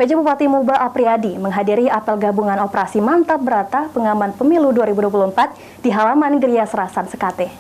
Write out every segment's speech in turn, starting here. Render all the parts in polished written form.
PJ Bupati Muba Apriyadi menghadiri apel gabungan operasi Mantap Brata pengaman pemilu 2024 di halaman Geria Serasan Sekate.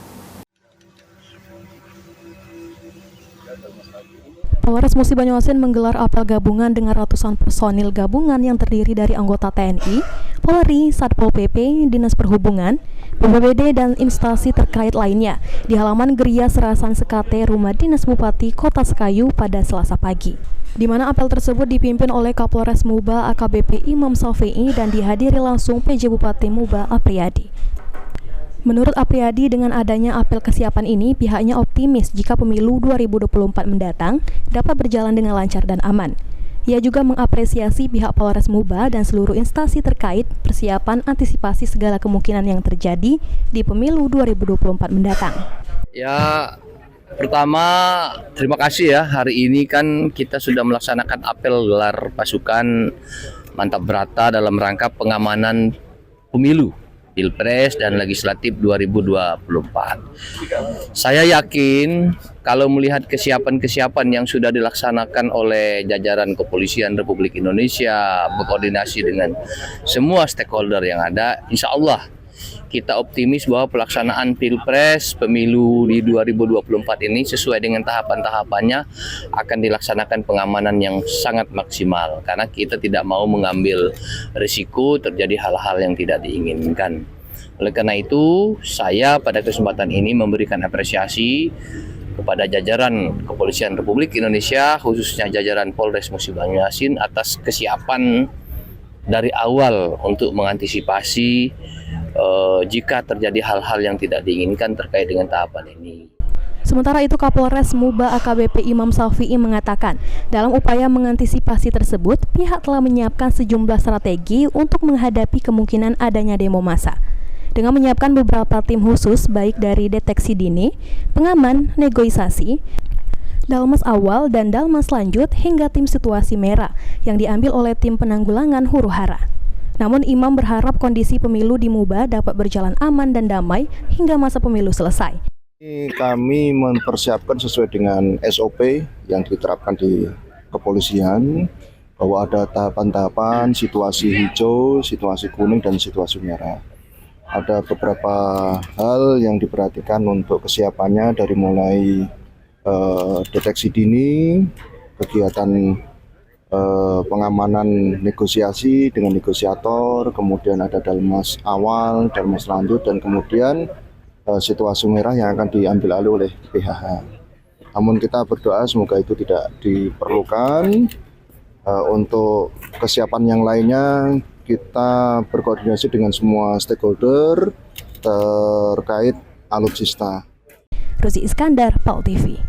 Polres Musi Banyuasin menggelar apel gabungan dengan ratusan personil gabungan yang terdiri dari anggota TNI, Polri, Satpol PP, Dinas Perhubungan, BPBD, dan instansi terkait lainnya di halaman Geria Serasan Sekate, Rumah Dinas Bupati Kota Sekayu pada Selasa pagi. Di mana apel tersebut dipimpin oleh Kapolres Muba AKBP Imam Safi'i dan dihadiri langsung PJ Bupati Muba Apriyadi. Menurut Apriyadi, dengan adanya apel kesiapan ini, pihaknya optimis jika pemilu 2024 mendatang dapat berjalan dengan lancar dan aman. Ia juga mengapresiasi pihak Polres Muba dan seluruh instansi terkait persiapan antisipasi segala kemungkinan yang terjadi di pemilu 2024 mendatang. Ya, pertama terima kasih ya, hari ini kan kita sudah melaksanakan apel gelar pasukan Mantap Brata dalam rangka pengamanan pemilu Pilpres dan Legislatif 2024. Saya yakin kalau melihat kesiapan-kesiapan yang sudah dilaksanakan oleh jajaran Kepolisian Republik Indonesia berkoordinasi dengan semua stakeholder yang ada, insya Allah kita optimis bahwa pelaksanaan Pilpres pemilu di 2024 ini sesuai dengan tahapan-tahapannya akan dilaksanakan pengamanan yang sangat maksimal karena kita tidak mau mengambil risiko terjadi hal-hal yang tidak diinginkan. Oleh karena itu, saya pada kesempatan ini memberikan apresiasi kepada jajaran Kepolisian Republik Indonesia, khususnya jajaran Polres Musi Banyuasin atas kesiapan dari awal untuk mengantisipasi jika terjadi hal-hal yang tidak diinginkan terkait dengan tahapan ini. Sementara itu, Kapolres Muba AKBP Imam Safi'i mengatakan, dalam upaya mengantisipasi tersebut, pihak telah menyiapkan sejumlah strategi untuk menghadapi kemungkinan adanya demo massa. Dengan menyiapkan beberapa tim khusus baik dari deteksi dini, pengaman, negosiasi, dalmas awal, dan dalmas lanjut hingga tim situasi merah yang diambil oleh tim penanggulangan huru-hara. Namun Imam berharap kondisi pemilu di Muba dapat berjalan aman dan damai hingga masa pemilu selesai. Kami mempersiapkan sesuai dengan SOP yang diterapkan di kepolisian bahwa ada tahapan-tahapan situasi hijau, situasi kuning, dan situasi merah. Ada beberapa hal yang diperhatikan untuk kesiapannya dari mulai deteksi dini, kegiatan pengamanan negosiasi dengan negosiator, kemudian ada dalmas awal, dalmas lanjut, dan kemudian situasi merah yang akan diambil alih oleh PHH. Namun kita berdoa semoga itu tidak diperlukan. Untuk kesiapan yang lainnya kita berkoordinasi dengan semua stakeholder terkait alutsista. Rozi Iskandar, PAL TV.